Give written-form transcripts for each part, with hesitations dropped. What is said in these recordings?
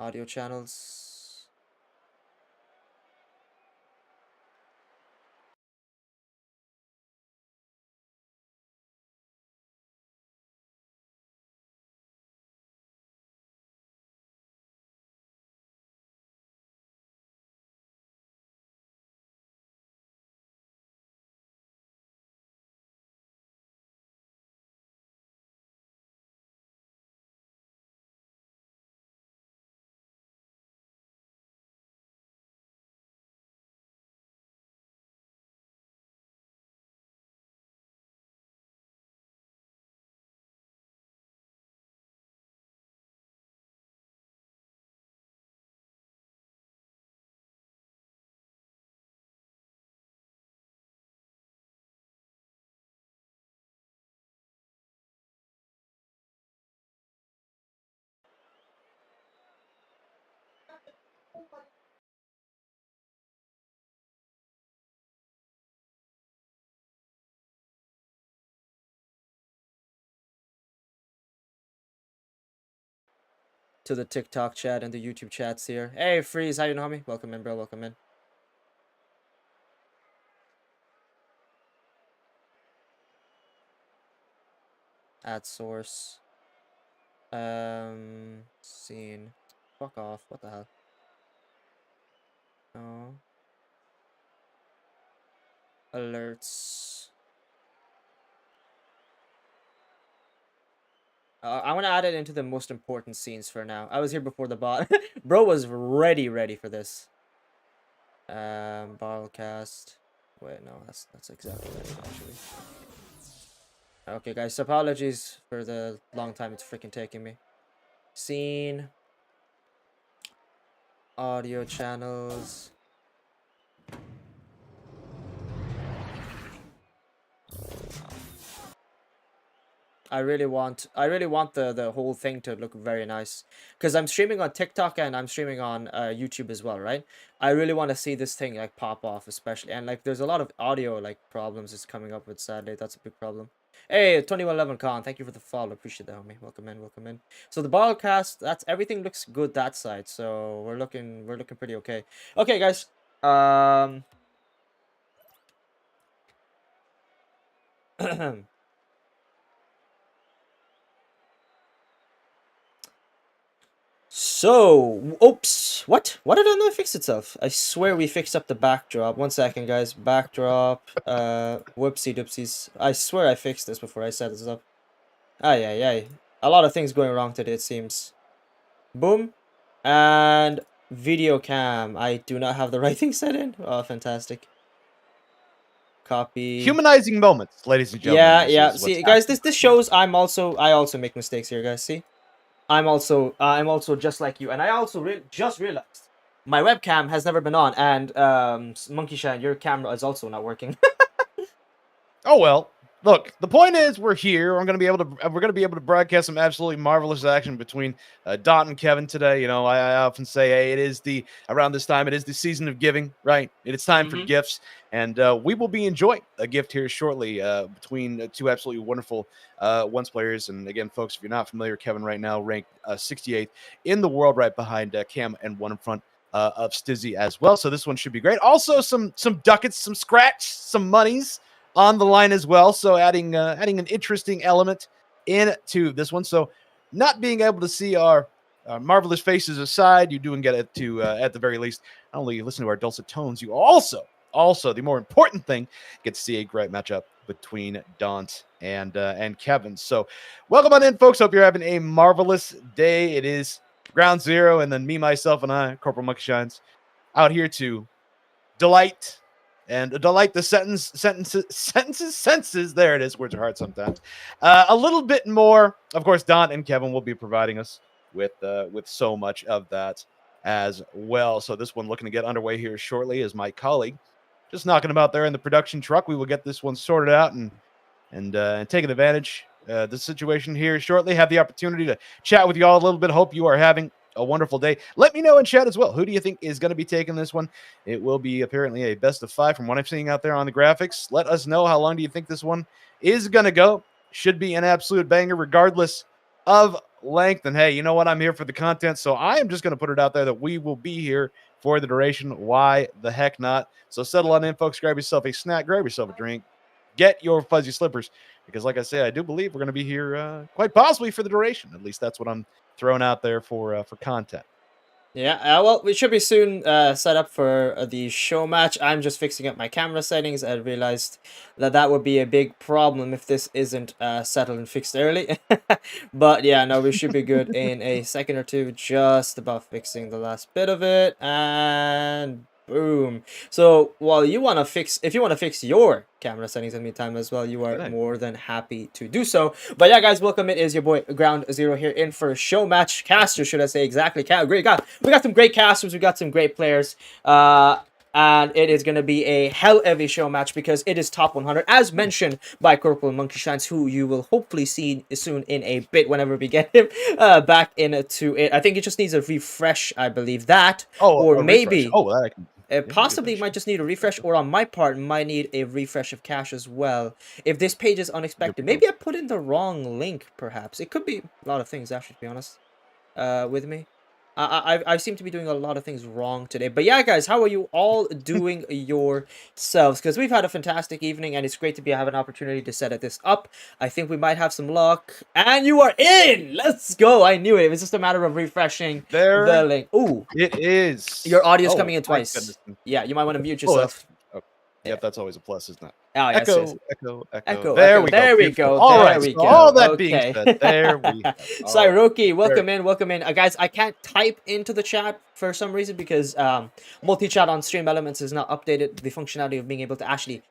Audio channels. To the TikTok chat and the YouTube chats here. Hey, Freeze, how you know me? Welcome in, bro. Welcome in. Add source. Scene. Fuck off. What the hell? No. Alerts. I want to add it into the most important scenes for now. I was here before the bot. Bro was ready for this. Broadcast. Wait, no, that's exactly right, actually. Okay, guys, so apologies for the long time it's freaking taking me. Scene. Audio channels. I really want the whole thing to look very nice, because I'm streaming on TikTok and I'm streaming on YouTube as well, right? I really want to see this thing like pop off, especially, and like there's a lot of audio like problems it's coming up with, sadly. That's a big problem. Hey, 2111 Khan, thank you for the follow. Appreciate that, homie. Welcome in, welcome in. So the broadcast, that's everything looks good that side. So we're looking pretty okay. Okay, guys. So, oops, what did I not fix itself? I swear we fixed up the backdrop. 1 second, guys. Backdrop, whoopsie doopsies. I swear I fixed this before I set this up. Ay, ay, ay. A lot of things going wrong today, it seems. Boom. And video cam. I do not have the right thing set in. Oh, fantastic. Copy. Humanizing moments, ladies and gentlemen. Yeah. See, guys, this shows I also make mistakes here, guys. See? I'm also just like you, and I also just realized my webcam has never been on, and Monkey Shine, your camera is also not working. Oh well. Look, the point is we're here. We're going to be able to broadcast some absolutely marvelous action between DAUNT and KEHVN today. You know, I often say, hey, around this time, it is the season of giving, right? It's time for gifts, and we will be enjoying a gift here shortly between two absolutely wonderful once players. And again, folks, if you're not familiar, KEHVN right now ranked 68th in the world, right behind Cam and one in front of Stizzy as well. So this one should be great. Also, some ducats, some scratch, some monies on the line as well, so adding an interesting element into this one. So not being able to see our marvelous faces aside, you do get it to at the very least not only listen to our dulcet tones, you also the more important thing, get to see a great matchup between DAUNT and KEHVN. So welcome on in, folks. Hope you're having a marvelous day. It is Ground Zero, and then me, myself, and I, Corporal Monkey Shines, out here to delight the senses. There it is. Words are hard sometimes. A little bit more, of course. DAUNT and KEHVN will be providing us with so much of that as well. So this one looking to get underway here shortly. As my colleague just knocking about there in the production truck, we will get this one sorted out and taking advantage the situation here shortly. Have the opportunity to chat with you all a little bit. Hope you are having a wonderful day. Let me know in chat as well. Who do you think is going to be taking this one? It will be apparently a best of 5 from what I'm seeing out there on the graphics. Let us know how long do you think this one is going to go. Should be an absolute banger regardless of length. And hey, you know what? I'm here for the content, so I am just going to put it out there that we will be here for the duration. Why the heck not? So settle on in, folks. Grab yourself a snack, grab yourself a drink, get your fuzzy slippers, because like I say, I do believe we're going to be here quite possibly for the duration. At least that's what I'm throwing out there for content. Yeah, well, we should be soon set up for the show match. I'm just fixing up my camera settings. I realized that that would be a big problem if this isn't settled and fixed early. But yeah, no, we should be good in a second or two. Just about fixing the last bit of it, and boom. So while you want to fix, if you want to fix your camera settings in the meantime as well, you are more than happy to do so. But yeah, guys, welcome. It is your boy GroundZero here in for show match caster, should I say exactly? We got some great casters, we got some great players, and it is going to be a hell of a show match because it is top 100, as mentioned by Corporal Monkey Shines, who you will hopefully see soon in a bit whenever we get him back into it. I think it just needs a refresh, I believe that, or maybe. That I can. Possibly might just need a refresh, or on my part might need a refresh of cache as well. If this page is unexpected, maybe I put in the wrong link. Perhaps it could be a lot of things. Actually, to be honest, with me, I seem to be doing a lot of things wrong today. But yeah, guys, how are you all doing yourselves? Because we've had a fantastic evening, and it's great to have an opportunity to set this up. I think we might have some luck, and you are in. Let's go! I knew it. It was just a matter of refreshing the link. Ooh, it is. Your audio's coming in twice. Yeah, you might want to mute yourself. Yep, that's always a plus, isn't it? Oh, yes, echo. There we go. All right. So all that being said, there we go. Sairoki, welcome in. Guys, I can't type into the chat for some reason because multi-chat on Stream Elements has not updated the functionality of being able to actually,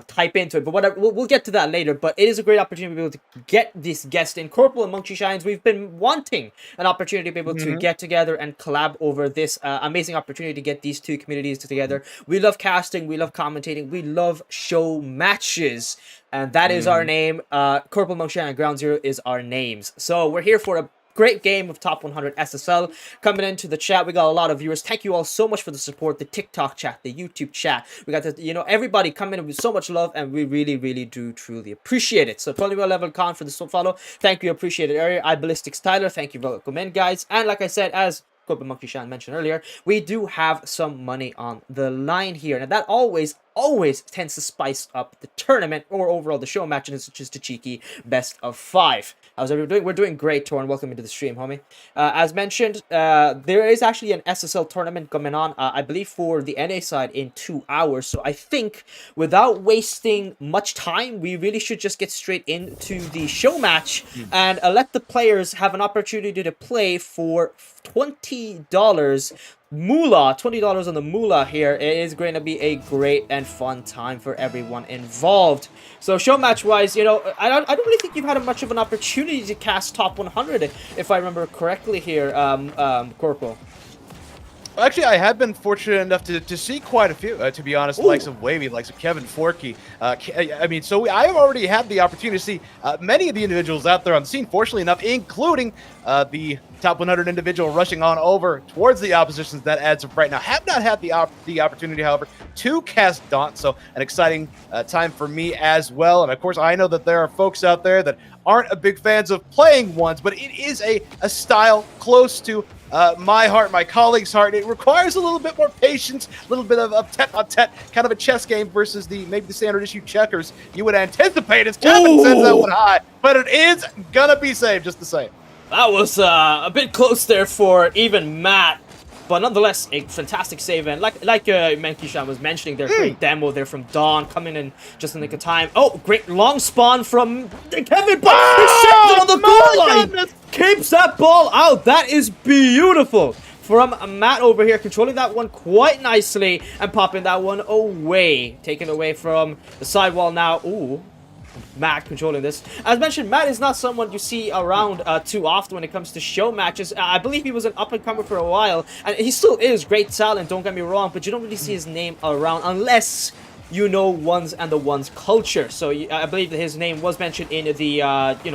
type into it. But whatever, we'll get to that later. But it is a great opportunity to be able to get this guest in. Corporal and Monkey Shines, we've been wanting an opportunity to be able to get together and collab over this amazing opportunity to get these two communities together. We love casting, we love commentating, we love show matches. And that is our name. Corporal Monkey Shines and GroundZero is our names. So we're here for a great game of top 100 SSL. Coming into the chat, we got a lot of viewers. Thank you all so much for the support, the TikTok chat, the YouTube chat. We got the, everybody coming in with so much love, and we really, really do truly appreciate it. So 20 level con for the follow. Thank you, appreciate it. Area, iBallistics Tyler, thank you, welcome in, guys. And like I said, as Corporal Monkey Shine mentioned earlier, we do have some money on the line here. Now that always tends to spice up the tournament or overall the show match, and it's just a cheeky best of 5. How's everyone doing? We're doing great, Torn. Welcome into the stream, homie. As mentioned, there is actually an SSL tournament coming on, I believe, for the NA side in 2 hours. So I think without wasting much time, we really should just get straight into the show match and let the players have an opportunity to play for $20 moolah, $20 on the moolah here. It is going to be a great and fun time for everyone involved. So show match wise, I don't really think you've had much of an opportunity to cast top 100, if I remember correctly here, Corporal. Actually, I have been fortunate enough to see quite a few, to be honest, likes of Wavy, likes of Kevin Forkey. I have already had the opportunity to see many of the individuals out there on the scene, fortunately enough, including the top 100 individual rushing on over towards the oppositions that adds of right now. Have not had the opportunity, however, to cast DAUNT, so an exciting time for me as well. And of course, I know that there are folks out there that aren't a big fans of playing ones, but it is a style close to my heart, my colleagues' heart. It requires a little bit more patience, a little bit of tete-a-tete, kind of a chess game versus maybe the standard issue checkers you would anticipate as Kevin sends that one high, but it is gonna be saved just the same. That was a bit close there for even Matt, but nonetheless a fantastic save. And like Menkishan was mentioning, their great demo there from Dawn coming in just in the nick of time. Oh, great long spawn from Kevin, but he saved it on the goal line. Goodness. Keeps that ball out. That is beautiful from Matt over here, controlling that one quite nicely and popping that one away. Taken away from the sidewall now. Ooh. Matt controlling this. As mentioned, Matt is not someone you see around too often when it comes to show matches. I believe he was an up-and-comer for a while, and he still is great talent, don't get me wrong, but you don't really see his name around unless you know Ones and the Ones culture. So I believe that his name was mentioned in the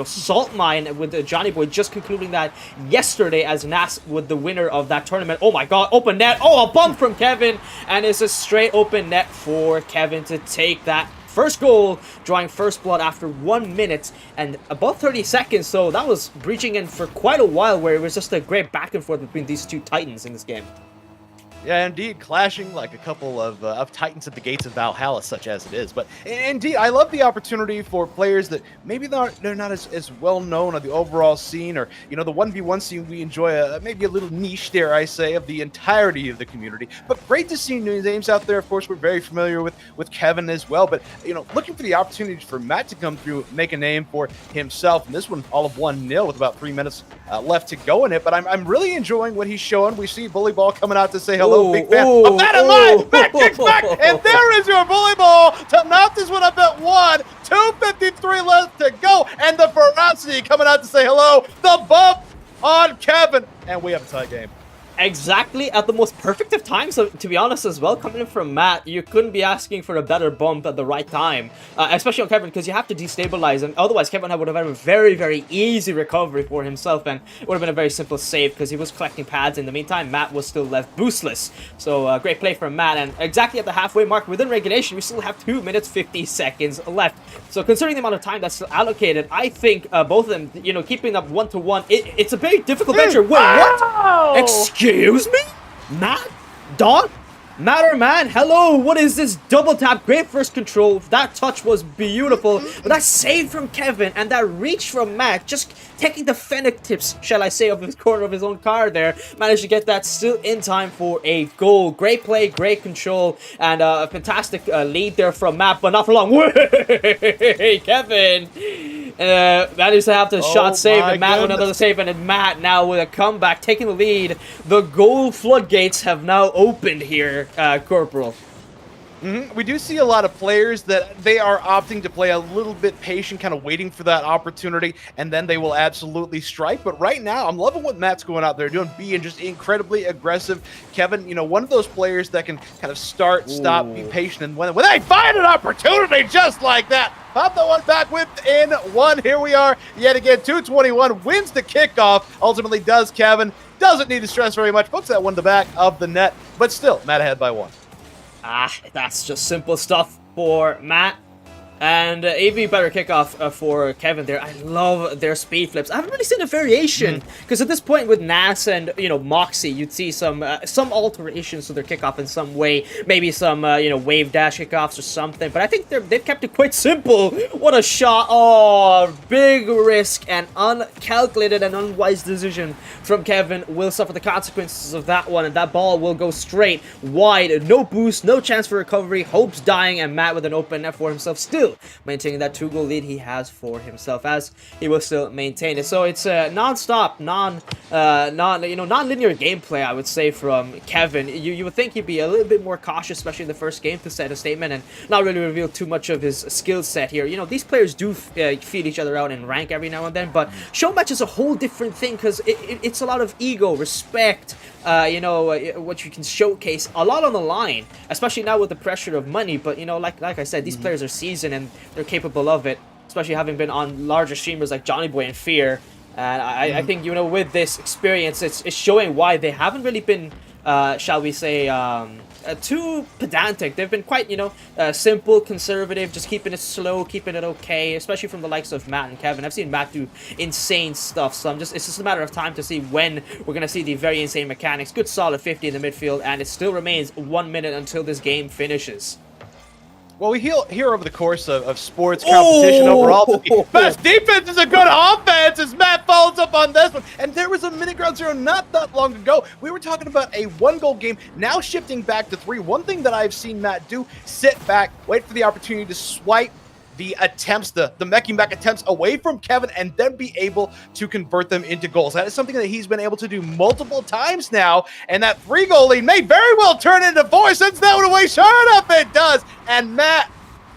Salt Mine with Johnny Boy, just concluding that yesterday as Nas with the winner of that tournament. Oh my god, open net. Oh, a bump from Kevin, and it's a straight open net for Kevin to take that first goal, drawing first blood after 1 minute and about 30 seconds. So that was breaching in for quite a while, where it was just a great back and forth between these two titans in this game. Yeah, indeed, clashing like a couple of titans at the gates of Valhalla, such as it is. But indeed, I love the opportunity for players that maybe they're not as well known on the overall scene, or the 1v1 scene. We enjoy maybe a little niche, dare I say, of the entirety of the community. But great to see new names out there. Of course, we're very familiar with KEHVN as well. But looking for the opportunity for Matt to come through, make a name for himself. And this one, all of 1-0 with about 3 minutes left to go in it. But I'm really enjoying what he's showing. We see Bully Ball coming out to say hello. Big fan of Matt and Mine. Matt kicks back, and there is your bully ball to knock this one up at 1. 2:53 left to go, and the ferocity coming out to say hello. The bump on KEHVN, and we have a tie game. Exactly at the most perfect of times, to be honest, as well. Coming in from Matt, you couldn't be asking for a better bump at the right time, especially on KEHVN, because you have to destabilize him. Otherwise, KEHVN would have had a very, very easy recovery for himself, and it would have been a very simple save because he was collecting pads in the meantime. Matt was still left boostless. So great play from Matt, and exactly at the halfway mark within regulation, we still have 2 minutes 50 seconds left. So considering the amount of time that's still allocated, I think both of them, keeping up 1-1, it's a very difficult venture. Wait, what? Excuse me? Matt? Daunt? Matt or man? Hello, what is this double tap? Great first control. That touch was beautiful. But that save from KEHVN and that reach from Matt, just taking the fennec tips, shall I say, of his corner of his own car there, managed to get that still in time for a goal. Great play, great control, and a fantastic lead there from Matt, but not for long. Hey, KEHVN managed to have the shot save, and Matt with another save, and then Matt now with a comeback, taking the lead. The goal floodgates have now opened here, Corporal. We do see a lot of players that they are opting to play a little bit patient, kind of waiting for that opportunity, and then they will absolutely strike. But right now, I'm loving what Matt's going out there doing, being just incredibly aggressive. KEHVN, one of those players that can kind of start, stop, be patient, and when they find an opportunity just like that, pop that one back within 1. Here we are yet again. 2:21 wins the kickoff. Ultimately does KEHVN. Doesn't need to stress very much. Puts that one to the back of the net, but still, Matt ahead by 1. That's just simple stuff for Matt. And even better kickoff for KEHVN there. I love their speed flips. I haven't really seen a variation, because at this point with Nas and Moxie, you'd see some alterations to their kickoff in some way. Maybe some wave dash kickoffs or something. But I think they've kept it quite simple. What a shot! Oh, big risk and uncalculated and unwise decision from KEHVN will suffer the consequences of that one, and that ball will go straight wide. No boost, no chance for recovery. Hopes dying, and Matt with an open net for himself, still maintaining that 2-goal lead he has for himself, as he will still maintain it. So it's a non-stop, non-linear gameplay, I would say, from KEHVN. You would think he'd be a little bit more cautious, especially in the first game, to set a statement and not really reveal too much of his skill set here. These players do feed each other out in rank every now and then, but SHOWMATCH is a whole different thing, because it's a lot of ego, respect, what you can showcase, a lot on the line, especially now with the pressure of money. But like I said, these players are seasoned and they're capable of it, especially having been on larger streamers like Johnny Boy and Fear. And I think with this experience, it's showing why they haven't really been shall we say too pedantic. They've been quite simple, conservative, just keeping it slow, keeping it okay, especially from the likes of Matt and KEHVN. I've seen Matt do insane stuff, so it's just a matter of time to see when we're gonna see the very insane mechanics. Good solid 50 in the midfield, and it still remains 1 minute until this game finishes. Well, we hear over the course of sports competition overall, the best defense is a good offense, as Matt follows up on this one. And there was a minute GroundZero not that long ago. We were talking about a 1-goal game, now shifting back to 3. One thing that I've seen Matt do, sit back, wait for the opportunity to swipe the attempts, the meching back attempts away from KEHVN, and then be able to convert them into goals. That is something that he's been able to do multiple times now, and that 3-goal lead may very well turn into 4. Sends that one away. Sure enough, it does. And Matt,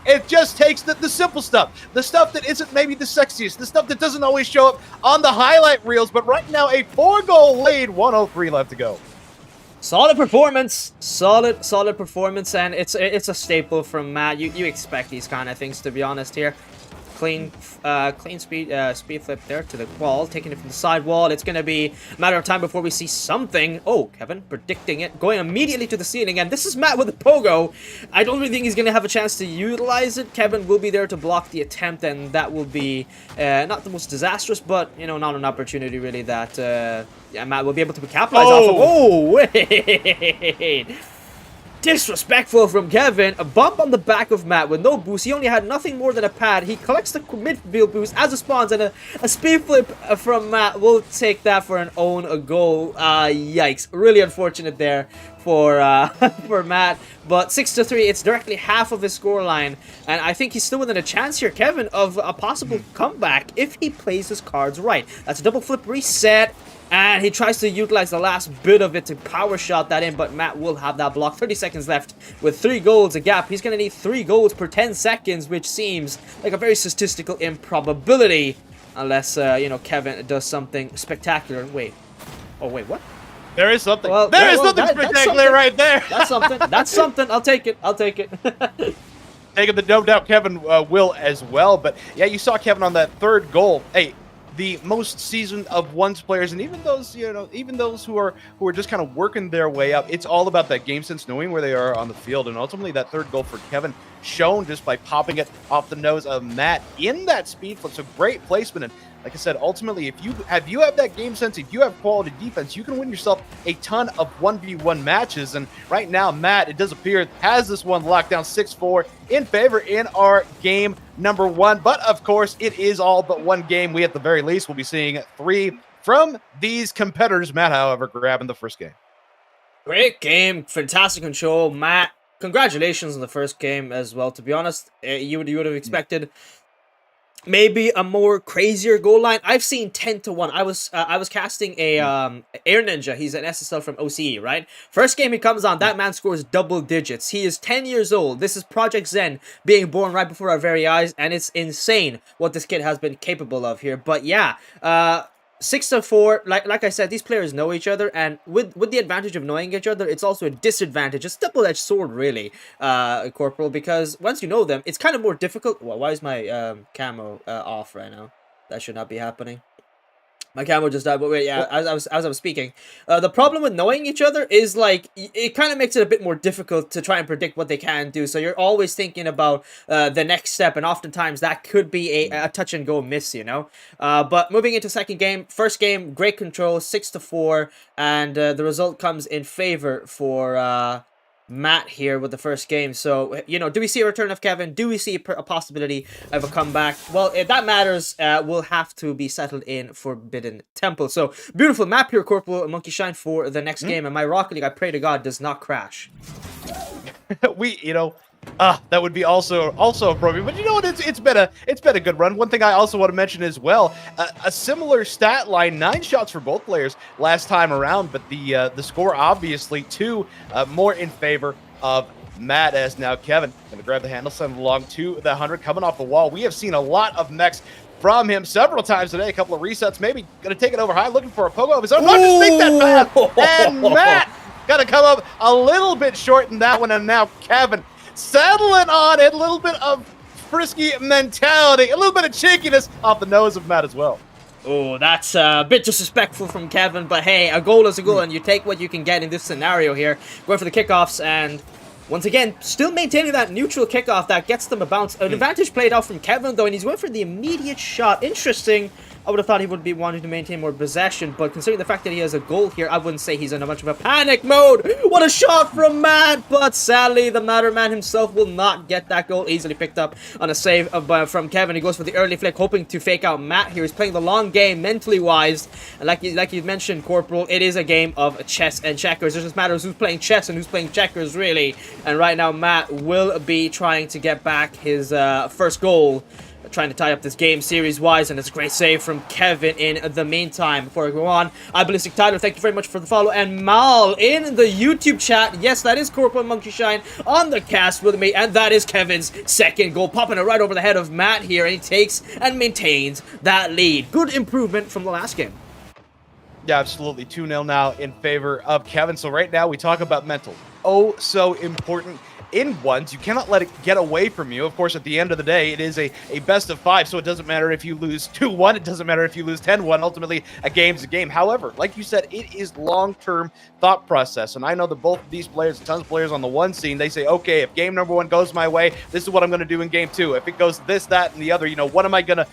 it just takes the simple stuff, the stuff that isn't maybe the sexiest, the stuff that doesn't always show up on the highlight reels, but right now a 4-goal lead, 1:03 left to go. Solid performance, solid performance, and it's a staple from Matt. You expect these kind of things, to be honest here. clean speed flip there to the wall, taking it from the side wall. It's going to be a matter of time before we see something. Oh, Kevin predicting it, going immediately to the ceiling, and this is Matt with a pogo. I don't really think he's going to have a chance to utilize it. Kevin will be there to block the attempt, and that will be not the most disastrous, but, you know, not an opportunity really that yeah, Matt will be able to capitalize off of. Oh, wait! Disrespectful from Kevin. A bump on the back of Matt with no boost. He only had nothing more than a pad. He collects the midfield boost as it spawns, and a speed flip from Matt will take that for an own goal. Yikes. Really unfortunate there for for Matt. But 6-3, it's directly half of his scoreline, and I think he's still within a chance here, Kevin, of a possible comeback if he plays his cards right. That's a double flip reset. And he tries to utilize the last bit of it to power shot that in, but Matt will have that block. 30 seconds left with 3 goals a gap. He's going to need 3 goals per 10 seconds, which seems like a very statistical improbability. Unless, you know, Kevin does something spectacular. Wait. Oh, wait, what? There is something. Well, there is something spectacular right there. That's something. That's something. I'll take it. I'll take it. Taking the no doubt Kevin will as well. But, yeah, you saw Kevin on that 3rd goal. Hey, the most seasoned of one's players, and even those, you know, even those who are just kind of working their way up, it's all about that game sense, knowing where they are on the field. And ultimately that 3rd goal for Kevin shown just by popping it off the nose of Matt in that speed flip. So great placement. And like I said, ultimately, if you have that game sense, if you have quality defense, you can win yourself a ton of 1v1 matches. And right now, Matt, it does appear, has this one locked down 6-4 in favor in our game number 1. But of course, it is all but one game. We, at the very least, will be seeing 3 from these competitors. Matt, however, grabbing the first game. Great game. Fantastic control. Matt, congratulations on the first game as well. To be honest, you would have expected maybe a more crazier goal line. I've seen 10-1. I was casting a Air Ninja. He's an SSL from OCE, right? First game he comes on, that man scores double digits. He is 10 years old. This is Project Zen being born right before our very eyes, and it's insane what this kid has been capable of here. But yeah, 6-4, like I said, these players know each other, and with the advantage of knowing each other, it's also a disadvantage. It's a double-edged sword, really, Corporal, because once you know them, it's kind of more difficult. Well, why is my camo off right now? That should not be happening. My camera just died, but wait, yeah, as I was speaking, the problem with knowing each other is, like, it kind of makes it a bit more difficult to try and predict what they can do, so you're always thinking about the next step, and oftentimes that could be a touch-and-go miss, you know? But moving into second game, first game, great control, 6-4, and the result comes in favor for Matt here with the first game. So, you know, do we see a return of Kevin? Do we see a possibility of a comeback? Well, if that matters, will have to be settled in Forbidden Temple. So, beautiful map here, Corporal and Monkey Shine, for the next game. And my Rocket League, I pray to God, does not crash. You know, that would be also appropriate. But you know what? It's been a good run. One thing I also want to mention as well, a similar stat line, 9 shots for both players last time around, but the score obviously 2 more in favor of Matt, as now Kevin gonna grab the handle, send along to the 100, coming off the wall. We have seen a lot of mechs from him several times today. A couple of resets, maybe gonna take it over high, looking for a pogo of his own. Not just think that bad, and Matt gonna come up a little bit short in that one, and now Kevin settling on it, a little bit of frisky mentality, a little bit of cheekiness off the nose of Matt as well. Oh, that's a bit disrespectful from Kevin, but hey, a goal is a goal, and you take what you can get in this scenario here. Going for the kickoffs, and once again, still maintaining that neutral kickoff that gets them a bounce. An advantage played out from Kevin, though, and he's going for the immediate shot. Interesting. I would have thought he would be wanting to maintain more possession, but considering the fact that he has a goal here, I wouldn't say he's in a much of a panic mode. What a shot from Matt, but sadly, the Matter Man himself will not get that goal. Easily picked up on a save from Kevin. He goes for the early flick, hoping to fake out Matt here. He's playing the long game, mentally wise, and like you mentioned, Corporal, it is a game of chess and checkers. It just matters who's playing chess and who's playing checkers, really. And right now, Matt will be trying to get back his first goal, trying to tie up this game series-wise, and it's a great save from Kevin in the meantime. Before I go on, Ballistic Tyler, thank you very much for the follow, and Mal in the YouTube chat. Yes, that is Corporal Monkey Shine on the cast with me, and that is Kevin's second goal, popping it right over the head of Matt here, and he takes and maintains that lead. Good improvement from the last game. Yeah, absolutely. 2-0 now in favor of Kevin. So right now we talk about mental. Oh, so important in ones. You cannot let it get away from you. Of course, at the end of the day, it is a best of 5, so it doesn't matter if you lose 2-1. It doesn't matter if you lose 10-1. Ultimately, a game's a game. However, like you said, it is long-term thought process, and I know that both of these players, tons of players on the one scene, they say, okay, if game number 1 goes my way, this is what I'm going to do in game 2. If it goes this, that, and the other, what am I gonna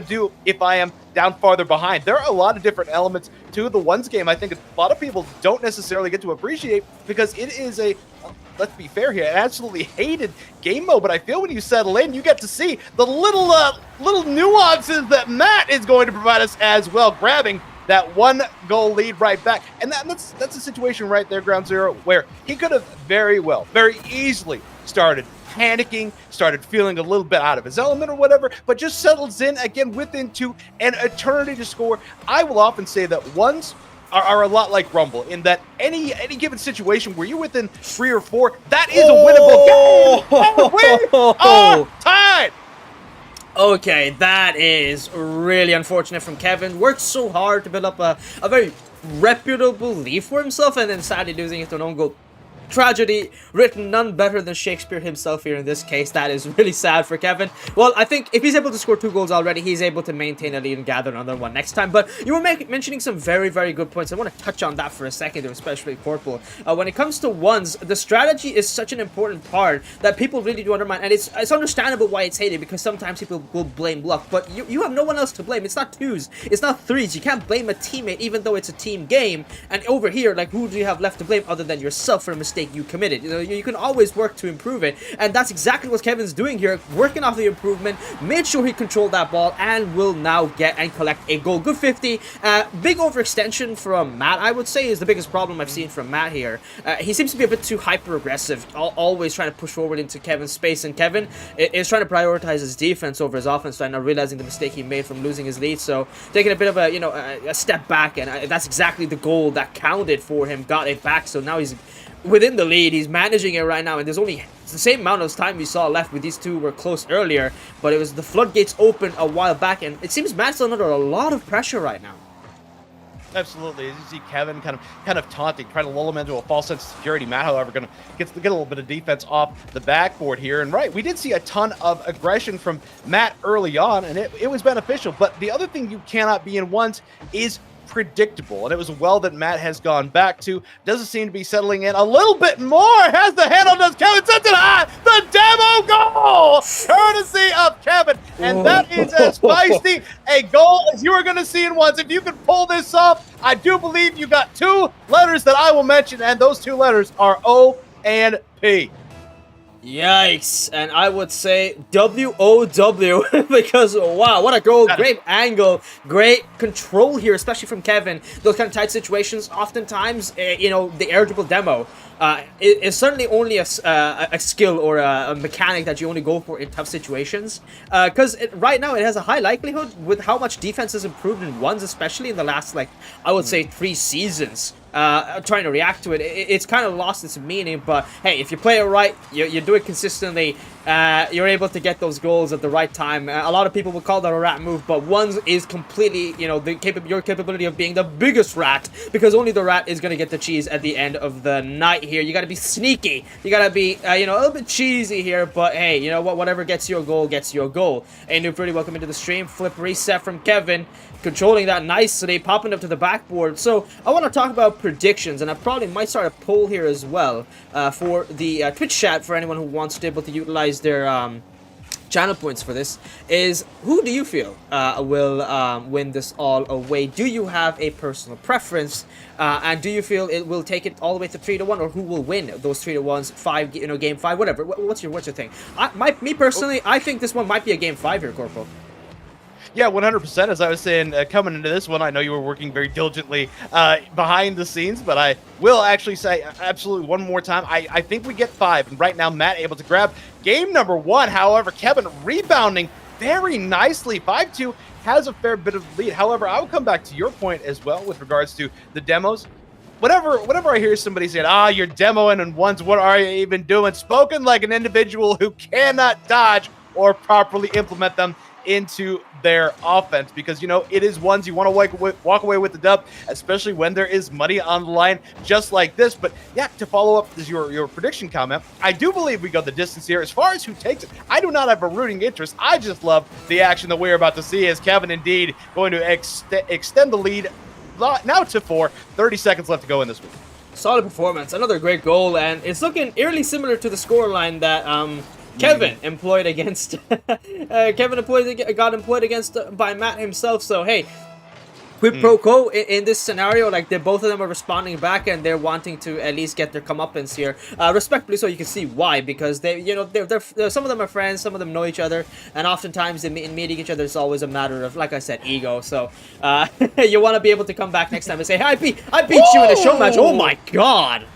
do if I am down farther behind? There are a lot of different elements to the ones game. I think a lot of people don't necessarily get to appreciate because it is a, let's be fair here, an absolutely hated game mode, but I feel when you settle in, you get to see the little nuances that Matt is going to provide us as well, grabbing that 1-goal lead right back. And that's a situation right there, Ground Zero, where he could have very easily started panicking, started feeling a little bit out of his element or whatever, but just settles in again within an eternity to score. I will often say that ones are a lot like Rumble in that any given situation where you're within 3 or 4, that is a winnable game. We are tied. Okay, that is really unfortunate from Kevin. Worked so hard to build up a very reputable lead for himself, and then sadly losing it to an own goal. Tragedy written none better than Shakespeare himself here in this case. That is really sad for Kevin. Well, I think if he's able to score 2 goals already, he's able to maintain a lead and gather another one next time. But you were mentioning some very good points. I want to touch on that for a second, especially Corporal. When it comes to ones, the strategy is such an important part that people really do undermine, and it's understandable why it's hated, because sometimes people will blame luck, but you have no one else to blame. It's not 2s, it's not 3s. You can't blame a teammate even though it's a team game. And over here, like, who do you have left to blame other than yourself for a mistake you committed? You can always work to improve it, and that's exactly what Kevin's doing here, working off the improvement, made sure he controlled that ball, and will now get and collect a goal. Good 50. Big overextension from Matt, I would say, is the biggest problem I've seen from Matt here. He seems to be a bit too hyper-aggressive, always trying to push forward into Kevin's space, and Kevin is trying to prioritize his defense over his offense, and not realizing the mistake he made from losing his lead, so taking a bit of a step back, and that's exactly the goal that counted for him, got it back, so now he's within the lead. He's managing it right now, and there's only the same amount of time we saw left. With these two were close earlier, but it was the floodgates open a while back, and it seems Matt's under a lot of pressure right now. Absolutely. As you see Kevin kind of taunting, trying to lull him into a false sense of security. Matt, however, going to get a little bit of defense off the backboard here. And right, we did see a ton of aggression from Matt early on, and it was beneficial. But the other thing you cannot be in ones is predictable, and it was a well that Matt has gone back to. Doesn't seem to be settling in a little bit more. Has the handle, does Kevin, sends it high, the demo goal, courtesy of Kevin, and that is as feisty a goal as you are going to see in ones. If you can pull this off, I do believe you got 2 letters that I will mention, and those 2 letters are O and P. Yikes, and I would say W-O-W because wow, what a goal, great angle, great control here, especially from Kevin. Those kind of tight situations, oftentimes, the air dribble demo is certainly only a skill or a mechanic that you only go for in tough situations, because right now it has a high likelihood with how much defense has improved in ones, especially in the last, I would say 3 seasons. Trying to react to it, it's kind of lost its meaning, but hey, if you play it right, you do it consistently, you're able to get those goals at the right time. A lot of people would call that a rat move, but ones is completely, your capability of being the biggest rat, because only the rat is going to get the cheese at the end of the night here. You got to be sneaky, you got to be, a little bit cheesy here, but hey, you know what, whatever gets you a goal, gets you a goal. Hey, Noob Fruity, welcome into the stream. Flip reset from Kevin, controlling that nicely, popping up to the backboard. So I want to talk about predictions, and I probably might start a poll here as well for the Twitch chat for anyone who wants to be able to utilize their channel points for this. Is who do you feel will win this all away? Do you have a personal preference, and do you feel it will take it all the way to 3-1, or who will win those 3-1s, game 5, whatever? What's your thing? Me personally, I think this one might be a game 5 here, Corporal. Yeah, 100%. As I was saying, coming into this one, I know you were working very diligently behind the scenes, but I will actually say absolutely one more time, I think we get 5. And right now, Matt able to grab game number 1. However, Kevin rebounding very nicely. 5-2 has a fair bit of lead. However, I will come back to your point as well with regards to the demos. Whenever I hear somebody saying, you're demoing in ones, what are you even doing? Spoken like an individual who cannot dodge or properly implement them into their offense, because, you know, it is ones you want to walk away with the dub, especially when there is money on the line just like this. But yeah, to follow up your prediction comment, I do believe we go the distance here. As far as who takes it, I do not have a rooting interest. I just love the action that we're about to see, as KEHVN indeed going to extend the lead now to 4. 30 seconds left to go in this one. Solid performance, another great goal, and it's looking eerily similar to the scoreline that KEHVN employed against KEHVN got employed against by Matt himself. So hey, quid pro quo in this scenario, like both of them are responding back and they're wanting to at least get their comeuppance here, respectfully. So you can see why, because they, you know, they're some of them are friends, some of them know each other, and oftentimes in meeting each other, it's always a matter of, like I said, ego. So you want to be able to come back next time and say, hey, I beat you in a show match. Oh my god!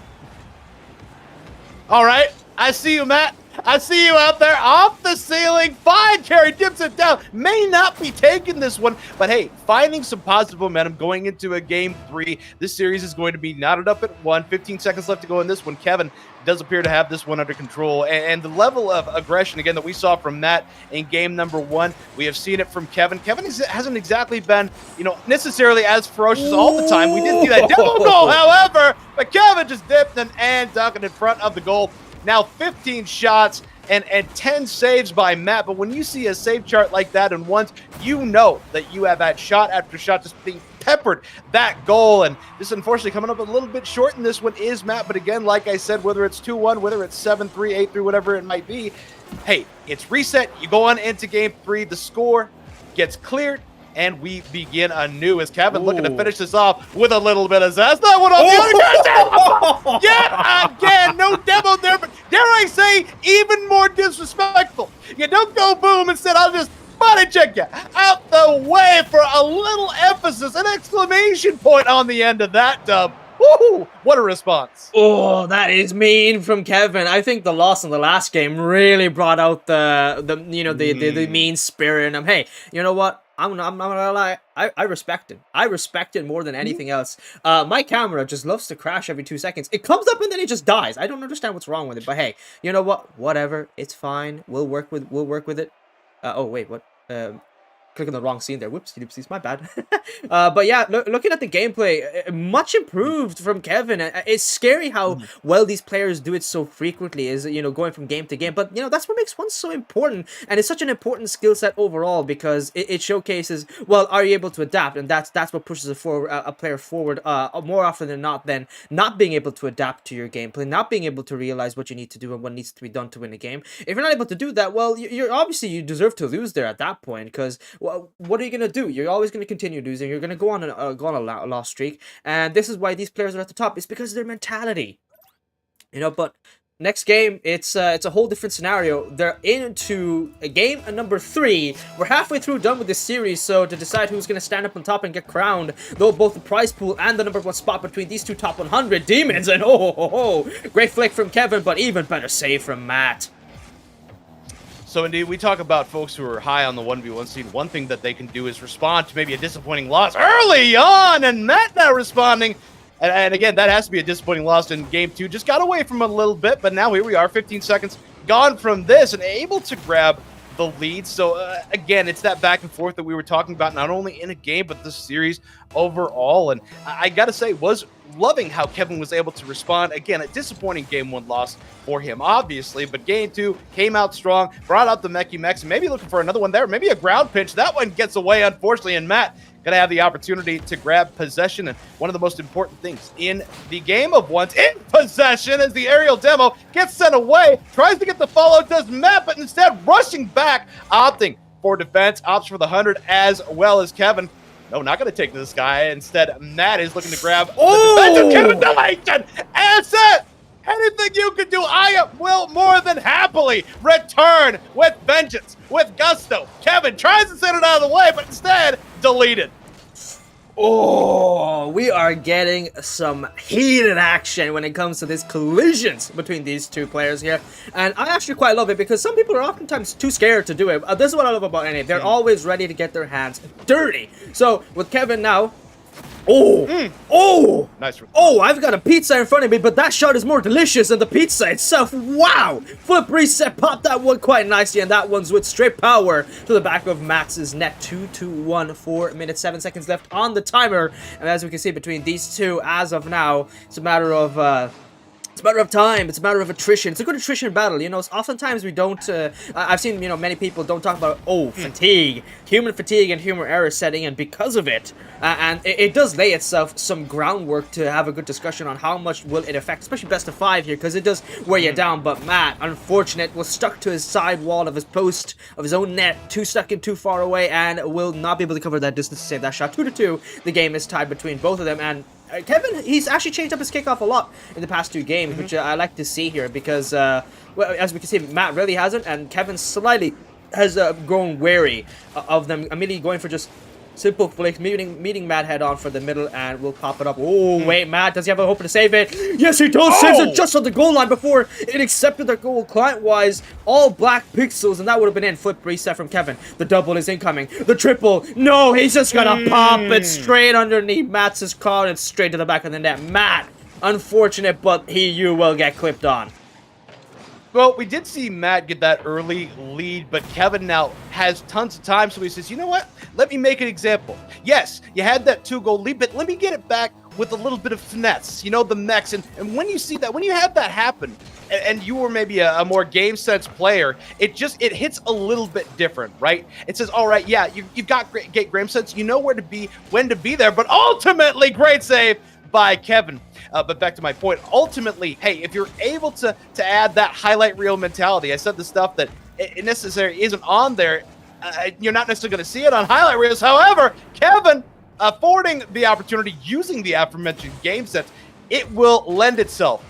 All right, I see you, Matt. I see you out there off the ceiling. Fine, Carry dips it down. May not be taking this one, but hey, finding some positive momentum going into a game 3. This series is going to be knotted up at 1. 15 seconds left to go in this one. KEHVN does appear to have this one under control, and the level of aggression again that we saw from Matt in game number 1, we have seen it from KEHVN. KEHVN hasn't exactly been, you know, necessarily as ferocious all the time. We did see that demo goal, however, but KEHVN just dipped and ducked in front of the goal. Now 15 shots and 10 saves by Matt. But when you see a save chart like that and once, you know that you have had shot after shot just being peppered that goal. And this, unfortunately, coming up a little bit short in this one is Matt. But again, like I said, whether it's 2-1, whether it's 7-3, 8-3, whatever it might be, hey, it's reset. You go on into game 3. The score gets cleared, and we begin anew as KEHVN looking to finish this off with a little bit of zest. That one on the other guy. Yeah, again, no demo there, but dare I say, even more disrespectful. You don't go boom. Instead, I'll just body check you out the way for a little emphasis, an exclamation point on the end of that dub. Woohoo! What a response. Oh, that is mean from KEHVN. I think the loss in the last game really brought out the mean spirit. And hey, you know what? I'm not gonna lie. I respect it. I respect it more than anything else. My camera just loves to crash every 2 seconds. It comes up and then it just dies. I don't understand what's wrong with it. But hey, you know what? Whatever. It's fine. We'll work with it. Oh wait, what? Clicking the wrong scene there. Whoops, oopsies, my bad. But yeah, looking at the gameplay, much improved from KEHVN. It's scary how well these players do it so frequently, is, you know, going from game to game. But, you know, that's what makes one so important. And it's such an important skill set overall, because it showcases, well, are you able to adapt? And that's what pushes a player forward more often than not being able to adapt to your gameplay, not being able to realize what you need to do and what needs to be done to win a game. If you're not able to do that, well, you're obviously, you deserve to lose there at that point, because, well, what are you gonna do? You're always gonna continue losing. You're gonna go on a loss streak, and this is why these players are at the top. It's because of their mentality, you know. But next game, it's a whole different scenario. They're into a game number 3. We're halfway through done with this series, so to decide who's gonna stand up on top and get crowned, though both the prize pool and the number 1 spot between these two top 100 demons, and great flick from KEHVN, but even better save from Matt. So indeed, we talk about folks who are high on the 1v1 scene. One thing that they can do is respond to maybe a disappointing loss early on, and Matt not responding. And again, that has to be a disappointing loss in game 2. Just got away from a little bit, but now here we are, 15 seconds gone from this, and able to grab the lead. So again, it's that back and forth that we were talking about, not only in a game, but this series overall. And I gotta say, was loving how KEHVN was able to respond. Again, a disappointing game 1 loss for him, obviously, but game 2 came out strong, brought out the Mechie Mechs, and maybe looking for another one there, maybe a ground pinch. That one gets away, unfortunately, and Matt gonna have the opportunity to grab possession. And one of the most important things in the game of ones in possession is the aerial demo gets sent away, tries to get the follow, does Matt, but instead rushing back, opting for defense, opts for the 100 as well as KEHVN. No, not going to take this guy. Instead, Matt is looking to grab the defensive capitulation. As it, anything you can do, I will more than happily return with vengeance, with gusto. KEHVN tries to send it out of the way, but instead, deleted. Oh, we are getting some heated action when it comes to these collisions between these two players here. And I actually quite love it, because some people are oftentimes too scared to do it. This is what I love about NA. They're always ready to get their hands dirty. So with KEHVN now, Oh! Oh! Nice. Oh, I've got a pizza in front of me, but that shot is more delicious than the pizza itself. Wow! Flip reset, pop that one quite nicely, and that one's with straight power to the back of Max's net. 2-1, 4 minutes, 7 seconds left on the timer. And as we can see between these two, as of now, it's a matter of time. It's a matter of attrition. It's a good attrition battle. You know, oftentimes we don't, I've seen, you know, many people don't talk about, fatigue, human fatigue and human error setting, and because of it, and it does lay itself some groundwork to have a good discussion on how much will it affect, especially best of 5 here, because it does wear you down. But Matt, unfortunate, was stuck to his side wall of his post, of his own net, too stuck in too far away, and will not be able to cover that distance to save that shot. 2-2. The game is tied between both of them, and Kevin, he's actually changed up his kickoff a lot in the past 2 games, which I like to see here because, well, as we can see, Matt really hasn't, and Kevin slightly has grown wary of them, immediately going for just simple flicks, meeting Matt head on for the middle, and we'll pop it up. Oh, wait, Matt, does he have a hope to save it? Yes, he does! Saves it just on the goal line before it accepted the goal. Client-wise, all black pixels, and that would have been in. Flip reset from Kevin. The double is incoming. The triple. No, he's just gonna pop it straight underneath Matt's caught and straight to the back of the net. Matt, unfortunate, but you will get clipped on. Well, we did see Matt get that early lead, but Kevin now has tons of time, so he says, you know what? Let me make an example. Yes, you had that 2-goal lead, but let me get it back with a little bit of finesse, you know, the mechs. And when you see that, when you have that happen, and you were maybe a more game sense player, it hits a little bit different, right? It says, all right, yeah, you've got great game sense, you know where to be, when to be there, but ultimately, great save by Kevin. But back to my point, ultimately, hey, if you're able to add that highlight reel mentality, I said the stuff that it necessarily isn't on there, you're not necessarily going to see it on highlight reels. However, Kevin affording the opportunity, using the aforementioned game sets, it will lend itself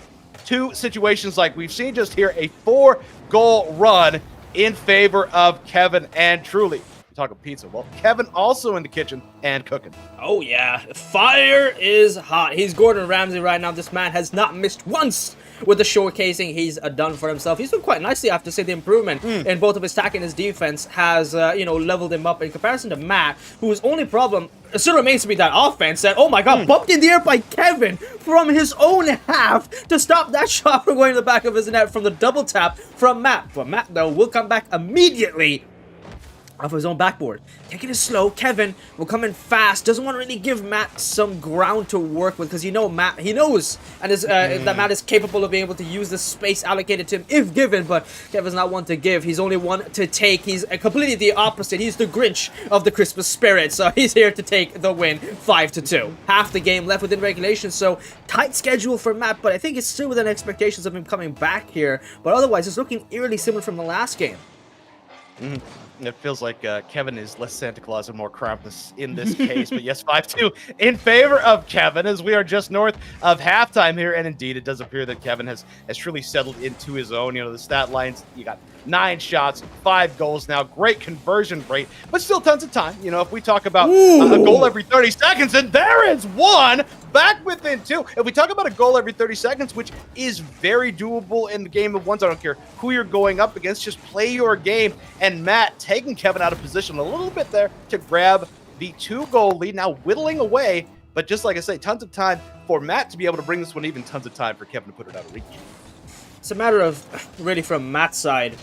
to situations like we've seen just here, a 4-goal run in favor of Kevin. And truly, talking pizza, well, Kevin also in the kitchen and cooking. Oh yeah, fire is hot. He's Gordon Ramsay right now. This man has not missed once with the showcasing. He's done for himself. He's doing quite nicely, I have to say. The improvement in both of his attack and his defense has, you know, leveled him up in comparison to Matt, whose only problem still remains to be that offense that, oh my god, bumped in the air by Kevin from his own half to stop that shot from going to the back of his net from the double tap from Matt. But Matt, though, will come back immediately off his own backboard. Taking it slow. Kevin will come in fast. Doesn't want to really give Matt some ground to work with, because you know Matt, he knows and is, that Matt is capable of being able to use the space allocated to him if given, but Kevin's not one to give. He's only one to take. He's completely the opposite. He's the Grinch of the Christmas spirit, so he's here to take the win. 5-2. Half the game left within regulation, so tight schedule for Matt, but I think it's still within expectations of him coming back here, but otherwise it's looking eerily similar from the last game. It feels like Kevin is less Santa Claus and more Krampus in this case. But yes, 5-2 in favor of Kevin as we are just north of halftime here. And indeed, it does appear that Kevin has truly settled into his own. You know, the stat lines, you got 9 shots, 5 goals now. Great conversion rate, but still tons of time. You know, if we talk about a goal every 30 seconds, and there is one back within 2. If we talk about a goal every 30 seconds, which is very doable in the game of ones, I don't care who you're going up against, just play your game. And Matt taking Kevin out of position a little bit there to grab the 2-goal lead, now whittling away. But just like I say, tons of time for Matt to be able to bring this one, even tons of time for Kevin to put it out of reach. It's a matter of, really from Matt's side,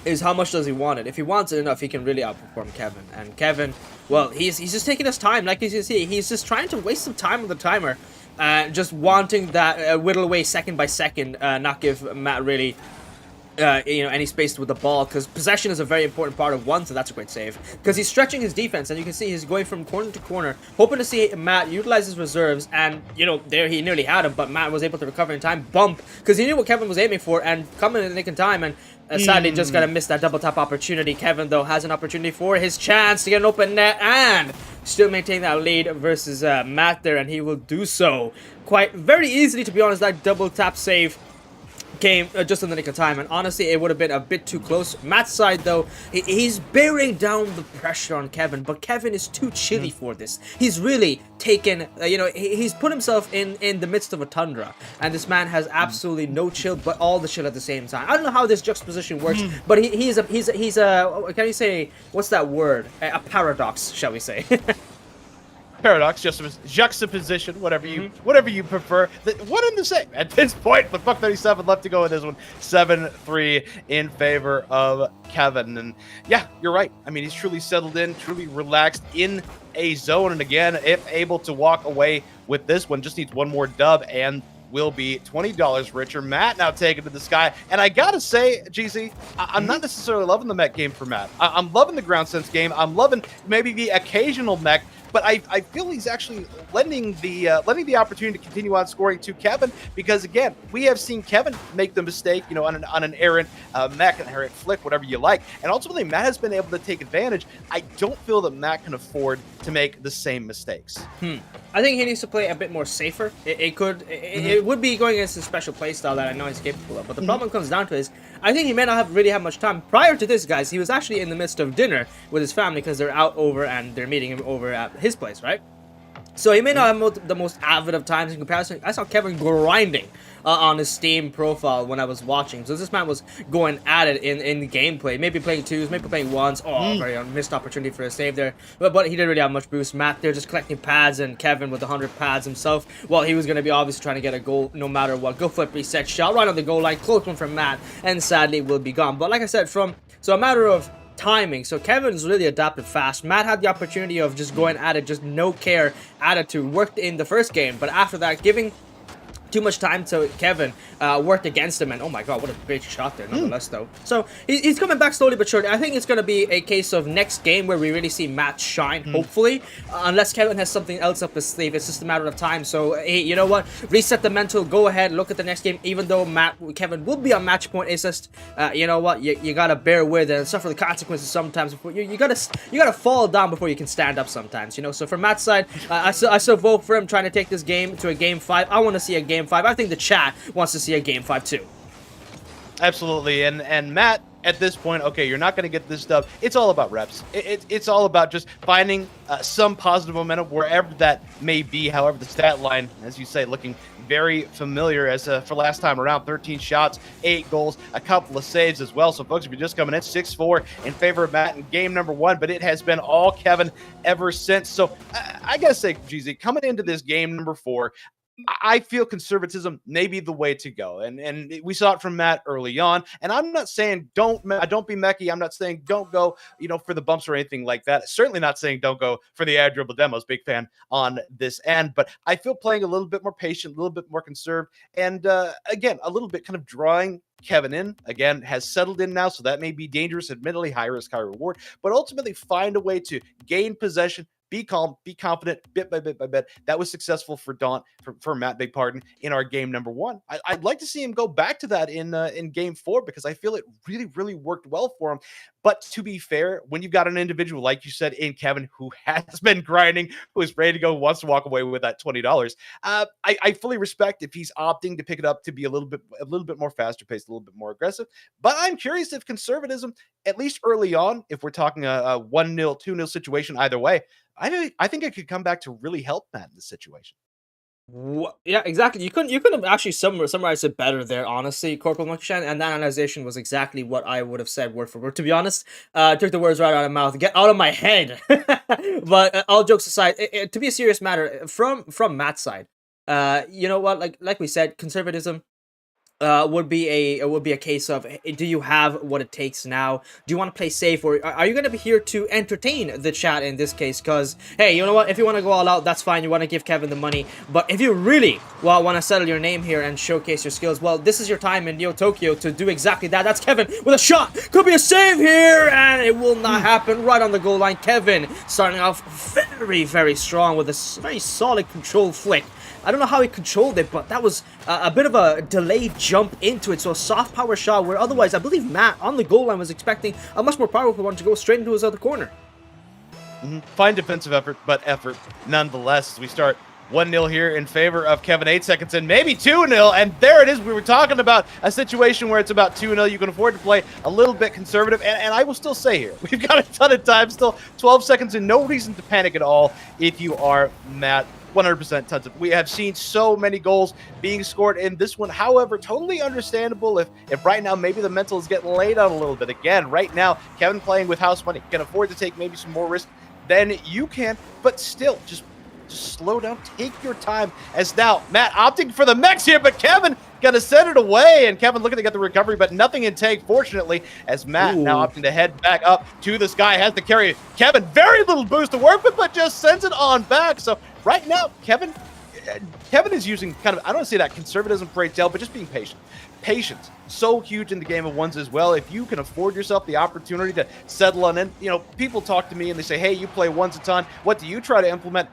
is how much does he want it. If he wants it enough, he can really outperform Kevin. And Kevin, well, he's just taking his time. Like you can see, he's just trying to waste some time on the timer. Just wanting that whittle away second by second, not give Matt really you know, any space with the ball, because possession is a very important part of one, so that's a great save. Because he's stretching his defense, and you can see he's going from corner to corner, hoping to see Matt utilize his reserves, and, you know, there he nearly had him, but Matt was able to recover in time, bump, because he knew what Kevin was aiming for, and coming in the nick of time, and sadly just gotta miss that double tap opportunity. Kevin, though, has an opportunity for his chance to get an open net, and still maintain that lead versus Matt there, and he will do so quite very easily, to be honest. That double tap save came just in the nick of time, and honestly it would have been a bit too close. Matt's side, though, he's bearing down the pressure on Kevin, but Kevin is too chilly for this. He's really taken, you know, he's put himself in the midst of a tundra, and this man has absolutely no chill, but all the chill at the same time. I don't know how this juxtaposition works, but he's a can you say, what's that word? A paradox, shall we say? paradox, juxtaposition, whatever you prefer. One and the same at this point, but buck 37 left to go in this one. 7-3 in favor of Kevin. And yeah, you're right. I mean, he's truly settled in, truly relaxed in a zone. And again, if able to walk away with this one, just needs one more dub and will be $20 richer. Matt now taken to the sky. And I gotta say, GZ, I'm not necessarily loving the mech game for Matt. I'm loving the ground sense game. I'm loving maybe the occasional mech, but I feel he's actually lending the opportunity to continue on scoring to Kevin, because again, we have seen Kevin make the mistake, you know, on an errant mech, an errant flick, whatever you like, and ultimately Matt has been able to take advantage. I don't feel that Matt can afford to make the same mistakes. I think he needs to play a bit more safer. It would be going against his special playstyle that I know he's capable of, but the problem comes down to is I think he may not really have much time. Prior to this, guys, he was actually in the midst of dinner with his family because they're out over and they're meeting him over at his place, right? So he may not have the most avid of times in comparison. I saw Kevin grinding on his Steam profile when I was watching. So this man was going at it in the gameplay. Maybe playing twos, maybe playing ones. Oh, very missed opportunity for a save there. But he didn't really have much boost. Matt there just collecting pads, and Kevin with 100 pads himself. Well, he was going to be obviously trying to get a goal no matter what. Go flip, reset, shot right on the goal line. Close one from Matt, and sadly will be gone. But like I said, so a matter of timing. So Kevin's really adapted fast. Matt had the opportunity of just going at it, just no care attitude. Worked in the first game, but after that, giving too much time to Kevin worked against him, and oh my god, what a great shot there nonetheless though. So he's coming back slowly but surely. I think it's going to be a case of next game where we really see Matt shine, hopefully, unless Kevin has something else up his sleeve. It's just a matter of time. So hey, you know what, reset the mental, go ahead, look at the next game. Even though Kevin will be on match point, it's just you know what, you gotta bear with it and suffer the consequences sometimes. Before you gotta fall down before you can stand up sometimes, you know. So from Matt's side, I still vote for him trying to take this game to a game 5. I want to see a game 5. I think the chat wants to see a game 5 too. Absolutely. And Matt, at this point, okay, you're not going to get this dub. It's all about reps. It's all about just finding some positive momentum wherever that may be. However, the stat line, as you say, looking very familiar as for last time around. 13 shots, 8 goals, a couple of saves as well. So folks, if you're just coming in, 6-4 in favor of Matt in game number 1, but it has been all Kevin ever since. So I gotta say, GZ, coming into this game number 4, I feel conservatism may be the way to go, and we saw it from Matt early on. And I'm not saying don't be mechy. I'm not saying don't go, you know, for the bumps or anything like that. Certainly not saying don't go for the air dribble demos. Big fan on this end, but I feel playing a little bit more patient, a little bit more conserved, and again, a little bit kind of drawing Kevin in. Again, has settled in now, so that may be dangerous. Admittedly, high risk, high reward, but ultimately find a way to gain possession. Be calm, be confident, bit by bit by bit. That was successful for DAUNT, for Matt, big pardon, in our game number 1. I'd like to see him go back to that in game 4, because I feel it really, really worked well for him. But to be fair, when you've got an individual, like you said, in Kevin, who has been grinding, who is ready to go, wants to walk away with that $20, I fully respect if he's opting to pick it up to be a little bit more faster paced, a little bit more aggressive. But I'm curious if conservatism, at least early on, if we're talking a 1-0, 2-0 situation either way, I think it could come back to really help Matt in this situation. Yeah, exactly. You couldn't have actually summarized it better there, honestly, Corporal Monkey-chan, and that analyzation was exactly what I would have said word for word. To be honest, took the words right out of my mouth. Get out of my head. But all jokes aside, to be a serious matter, from Matt's side, you know what? Like we said, conservatism would be a case of, do you have what it takes now? Do you want to play safe, or are you going to be here to entertain the chat in this case? Because hey, you know what, if you want to go all out, that's fine. You want to give Kevin the money, but if you really want to settle your name here and showcase your skills, well, this is your time in Neo Tokyo to do exactly that. That's Kevin with a shot, could be a save here, and it will not happen. Right on the goal line, Kevin starting off very, very strong with a very solid control flick. I don't know how he controlled it, but that was a bit of a delayed jump into it. So a soft power shot, where otherwise I believe Matt on the goal line was expecting a much more powerful one to go straight into his other corner. Fine defensive effort, but effort nonetheless as we start 1-0 here in favor of Kevin. 8 seconds in, maybe 2-0, and there it is. We were talking about a situation where it's about 2-0. You can afford to play a little bit conservative, and I will still say here, we've got a ton of time still. 12 seconds in, no reason to panic at all if you are Matt. 100% tons of. We have seen so many goals being scored in this one. However, totally understandable if right now maybe the mental is getting laid out a little bit. Again, right now, Kevin playing with house money can afford to take maybe some more risk than you can, but still, just Just slow down, take your time. As now, Matt opting for the mechs here, but Kevin gonna send it away, and Kevin looking to get the recovery, but nothing in tank, fortunately, as Matt now opting to head back up to the sky, has to carry Kevin. Very little boost to work with, but just sends it on back. So right now, Kevin is using kind of, I don't say that conservatism for tale, but just being patient. Patience, so huge in the game of ones as well. If you can afford yourself the opportunity to settle on in, people talk to me and they say, hey, you play ones a ton. What do you try to implement?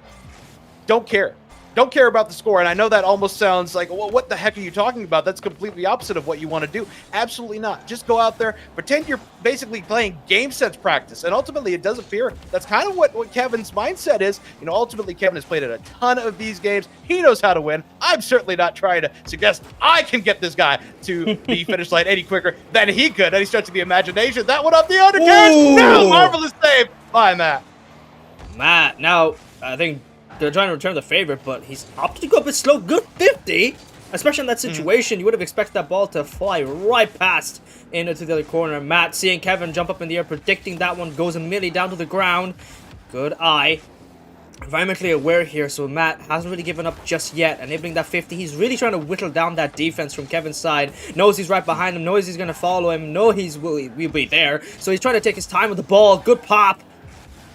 Don't care. Don't care about the score. And I know that almost sounds like, well, what the heck are you talking about? That's completely opposite of what you want to do. Absolutely not. Just go out there, pretend you're basically playing game sense practice. And ultimately, it does appear that's kind of what Kevin's mindset is. Ultimately, Kevin has played at a ton of these games. He knows how to win. I'm certainly not trying to suggest I can get this guy to the finish line any quicker than he could. Any stretch of the imagination. That one up the undercarriage. No, marvelous save by Matt. Matt, now, I think they're trying to return the favor, but he's opted to go up a slow, good 50. Especially in that situation, you would have expected that ball to fly right past into the other corner. Matt seeing Kevin jump up in the air, predicting that one goes immediately down to the ground. Good eye. Environmentally aware here, so Matt hasn't really given up just yet. Enabling that 50, he's really trying to whittle down that defense from Kevin's side. Knows he's right behind him, knows he's going to follow him, knows will be there. So he's trying to take his time with the ball. Good pop.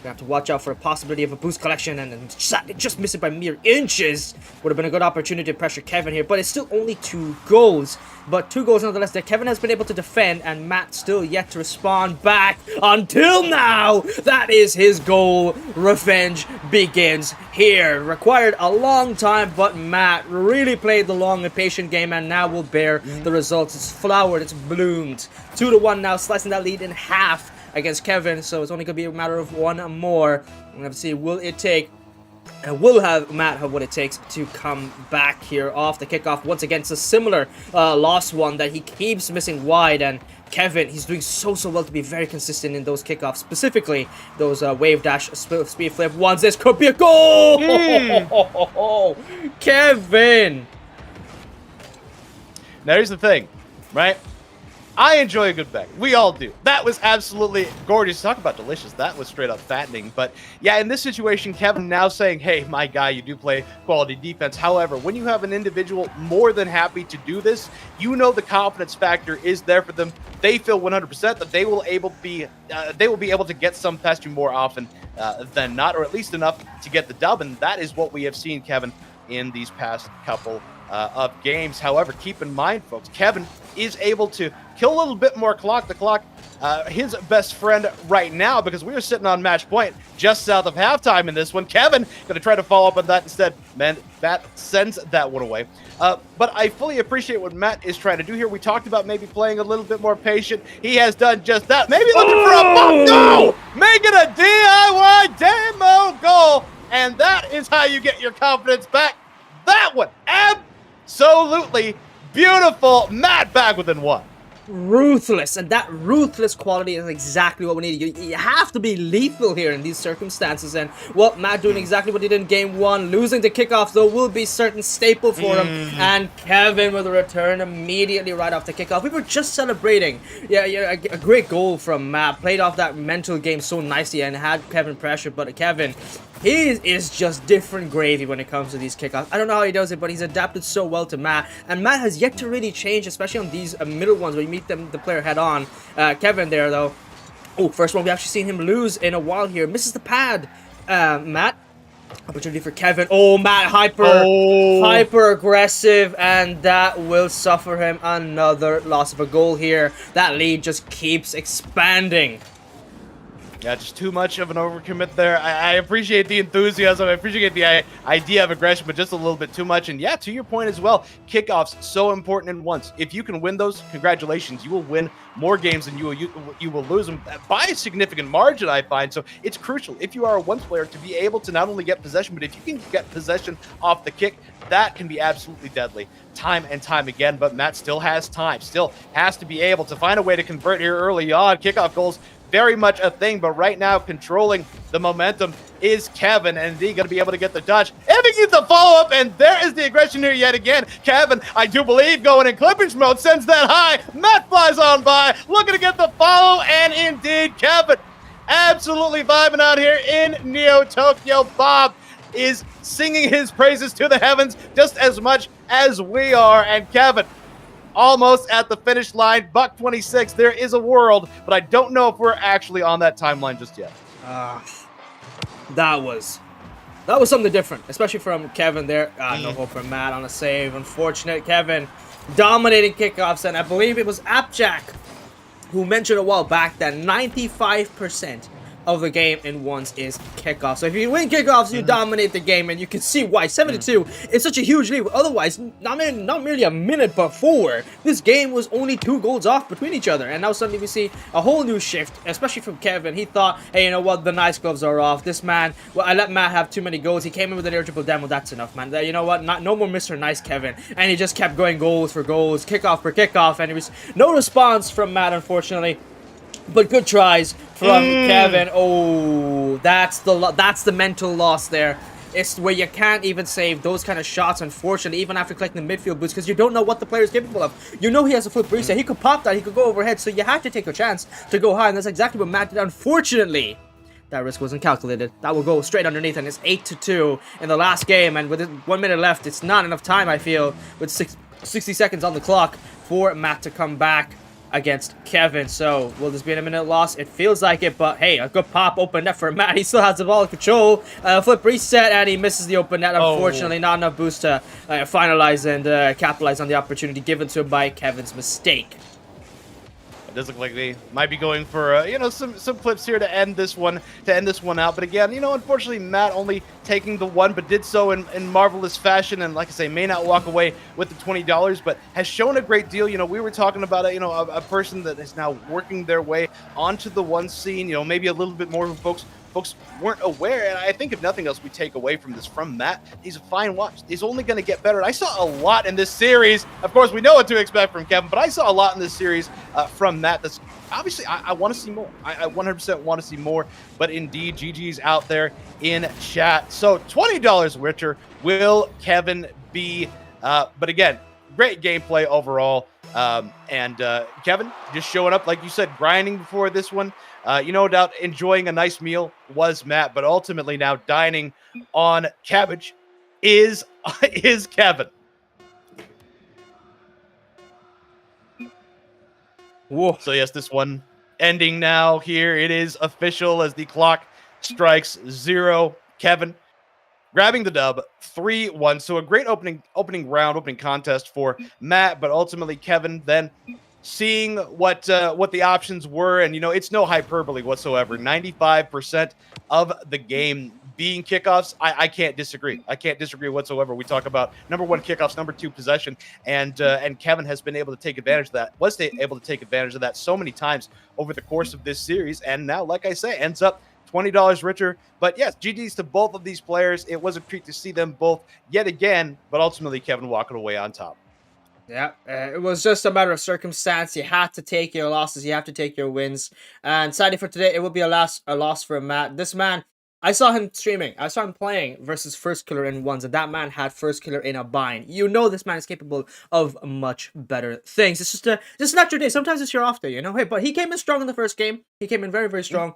We have to watch out for a possibility of a boost collection, and just miss it by mere inches. Would have been a good opportunity to pressure Kevin here, but it's still only 2 goals. But 2 goals nonetheless that Kevin has been able to defend, and Matt still yet to respond back until now. That is his goal. Revenge begins here. Required a long time, but Matt really played the long and patient game, and now will bear the results. It's flowered, it's bloomed. 2-1 now, slicing that lead in half against Kevin, so it's only going to be a matter of 1 more. We're going to have to see, will it take, and will Matt have what it takes to come back here off the kickoff. Once again, it's a similar lost one that he keeps missing wide, and Kevin, he's doing so well to be very consistent in those kickoffs, specifically those wave dash speed flip ones. This could be a goal! Kevin! Now here's the thing, right? I enjoy a good back. We all do. That was absolutely gorgeous. Talk about delicious. That was straight up fattening. But yeah, in this situation, Kevin now saying, hey, my guy, you do play quality defense. However, when you have an individual more than happy to do this, the confidence factor is there for them. They feel 100% that they will be able to get some past you more often than not, or at least enough to get the dub. And that is what we have seen, Kevin, in these past couple of games. However, keep in mind, folks, Kevin is able to kill a little bit more clock. The clock, his best friend right now, because we are sitting on match point just south of halftime in this one. Kevin going to try to follow up on that instead. Man, that sends that one away. But I fully appreciate what Matt is trying to do here. We talked about maybe playing a little bit more patient. He has done just that. Maybe looking for a bump. No! Making a DIY demo goal. And that is how you get your confidence back. That one, absolutely beautiful. Matt back within 1. Ruthless, and that ruthless quality is exactly what we need. You have to be lethal here in these circumstances, and well, Matt doing exactly what he did in game 1. Losing the kickoff though will be certain staple for him, and Kevin with a return immediately right off the kickoff. We were just celebrating, a great goal from Matt. Played off that mental game so nicely and had Kevin pressure, but Kevin, he is just different gravy when it comes to these kickoffs. I don't know how he does it, but he's adapted so well to Matt, and Matt has yet to really change, especially on these middle ones where you meet the player head on. Kevin there though. Oh, first one we actually seen him lose in a while here. Misses the pad. Matt. Opportunity for Kevin. Oh, Matt hyper aggressive, and that will suffer him another loss of a goal here. That lead just keeps expanding. Yeah, just too much of an overcommit there. I appreciate the enthusiasm. I appreciate the idea of aggression, but just a little bit too much. And yeah, to your point as well, kickoffs, so important in once. If you can win those, congratulations. You will win more games than you will lose them by a significant margin, I find. So it's crucial, if you are a once player, to be able to not only get possession, but if you can get possession off the kick, that can be absolutely deadly time and time again. But Matt still has time, still has to be able to find a way to convert here early on. Kickoff goals, very much a thing, but right now controlling the momentum is Kevin, and he going to be able to get the touch. If he gets the follow-up, and there is the aggression here yet again. Kevin, I do believe, going in clippage mode, sends that high. Matt flies on by, looking to get the follow, and indeed, Kevin absolutely vibing out here in Neo Tokyo. Bob, is singing his praises to the heavens just as much as we are. And Kevin, almost at the finish line, buck 26. There is a world, but I don't know if we're actually on that timeline just yet. That was something different, especially from Kevin there. No hope for Matt on a save. Unfortunate. Kevin dominating kickoffs, and I believe it was Appjack who mentioned a while back that 95% of the game in ones is kickoffs. So if you win kickoffs, you dominate the game, and you can see why 72 is such a huge lead. Otherwise, not merely a minute before, this game was only 2 goals off between each other, and now suddenly we see a whole new shift, especially from Kevin. He thought, hey, you know what, the nice gloves are off. This man, well, I let Matt have too many goals. He came in with an air triple demo. That's enough, man. You know what, no more Mr. Nice Kevin. And he just kept going goals for goals, kickoff for kickoff, and it was no response from Matt, unfortunately. But good tries from Kevin. Oh, that's the mental loss there. It's where you can't even save those kind of shots, unfortunately, even after collecting the midfield boost, because you don't know what the player is capable of. You know he has a flip reset. He could pop that. He could go overhead. So you had to take a chance to go high, and that's exactly what Matt did. Unfortunately, that risk wasn't calculated. That will go straight underneath, and it's 8-2 in the last game. And with 1 minute left, it's not enough time, I feel, with 60 seconds on the clock for Matt to come back against Kevin. So will this be a minute loss? It feels like it, but hey, a good pop open net for Matt. He still has the ball in control. Flip reset, and he misses the open net. Unfortunately, not enough boost to finalize and capitalize on the opportunity given to him by Kevin's mistake. It does look like they might be going for some flips here to end this one out. But again, unfortunately, Matt only taking the one, but did so in marvelous fashion. And like I say, may not walk away with the $20, but has shown a great deal. We were talking about a person that is now working their way onto the one scene. Maybe a little bit more folks weren't aware, and I think if nothing else we take away from this from Matt, he's a fine watch. He's only going to get better, and I saw a lot in this series. Of course, we know what to expect from Kevin, but I saw a lot in this series from Matt. That's obviously, I want to see more. I 100% want to see more, but indeed, GG's out there in chat. So $20 richer will Kevin be, but again, great gameplay overall. And Kevin just showing up, like you said, grinding before this one. No doubt enjoying a nice meal was Matt, but ultimately now dining on cabbage is Kevin. Whoa. So yes, this one ending now here. It is official as the clock strikes 0. Kevin grabbing the dub 3-1. So a great opening contest for Matt, but ultimately Kevin then seeing what the options were, and it's no hyperbole whatsoever. 95% of the game being kickoffs. I can't disagree. I can't disagree whatsoever. We talk about number 1 kickoffs, number 2 possession, and Kevin has been able to take advantage of that. Was able to take advantage of that so many times over the course of this series, and now, like I say, ends up $20 richer. But yes, GG's to both of these players. It was a treat to see them both yet again, but ultimately Kevin walking away on top. Yeah, it was just a matter of circumstance. You had to take your losses. You have to take your wins. And sadly for today, it will be a loss for Matt. This man, I saw him streaming. I saw him playing versus First Killer in ones, and that man had First Killer in a bind. This man is capable of much better things. It's just not your day. Sometimes it's your off day, Hey, but he came in strong in the first game. He came in very, very strong.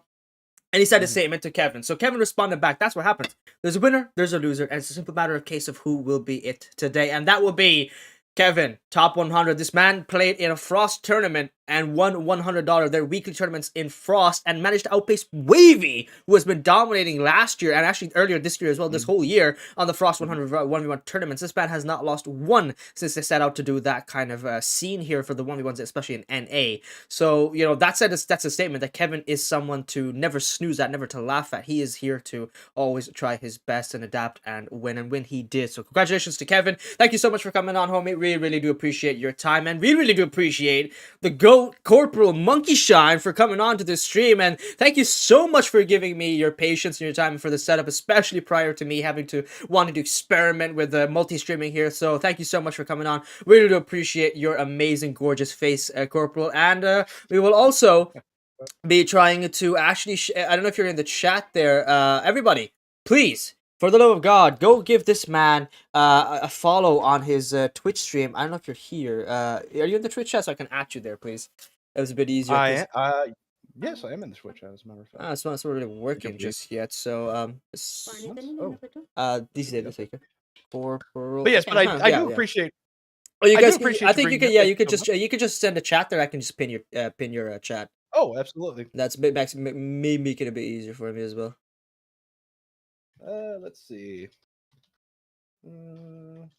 And he said the same to Kevin. So Kevin responded back. That's what happens. There's a winner, there's a loser, and it's a simple matter of case of who will be it today. And that will be Kevin, top 100. This man played in a Frost tournament and won $100, their weekly tournaments in Frost, and managed to outpace Wavy, who has been dominating last year and actually earlier this year as well, this whole year on the Frost 100 1v1 tournaments. This man has not lost one since they set out to do that kind of scene here for the 1v1s, especially in NA. So, that's a statement that Kevin is someone to never snooze at, never to laugh at. He is here to always try his best and adapt and win he did. So congratulations to Kevin. Thank you so much for coming on, homie. Really do appreciate your time, and we really do appreciate the GOAT Corporal Monkey Shine for coming on to this stream. And thank you so much for giving me your patience and your time for the setup, especially prior to me wanting to experiment with multi-streaming here. So thank you so much for coming on. Really do appreciate your amazing, gorgeous face, Corporal. And we will also be trying to actually, I don't know if you're in the chat there, everybody, please, for the love of God, go give this man a follow on his Twitch stream. I don't know if you're here. Are you in the Twitch chat so I can at you there, please? It was a bit easier. Yes, I am in the Switch chat, as a matter of fact. It's not really working believe- just yet. So these Okay. days take it. Corporal. But yes, but Yeah, I yeah, do yeah. appreciate. Oh, you I do guys. appreciate I you think you bringing could. up Yeah, that you could just send a chat there. I can just pin your chat. Oh, absolutely. That's a bit makes me make it a bit easier for me as well. Let's see. Mm,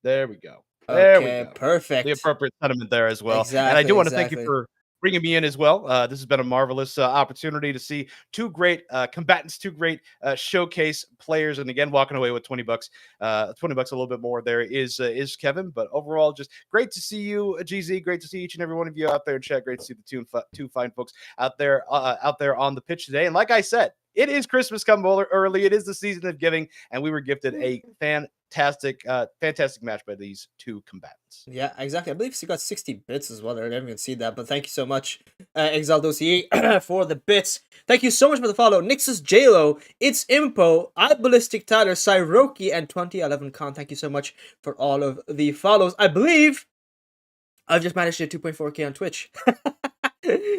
there we go. There we Okay, go. perfect. The appropriate sentiment there as well. And I Exactly, do want to thank you exactly. for bringing me in as well. This has been a marvelous opportunity to see two great combatants, two great showcase players, and again, walking away with $20. $20 a little bit more. There is Kevin, but overall, just great to see you, GZ. Great to see each and every one of you out there in chat. Great to see the two fine folks out there on the pitch today. And like I said, it is Christmas come early. It is the season of giving, and we were gifted a fantastic match by these two combatants. Yeah, exactly. I believe he got 60 bits as well. I didn't even see that, but thank you so much, Exaldoce, for the bits. Thank you so much for the follow. Nixus JLo, It's Impo, iBallistic Tyler, Cyroki, and 2011 Con. Thank you so much for all of the follows. I believe I've just managed to hit 2.4K on Twitch.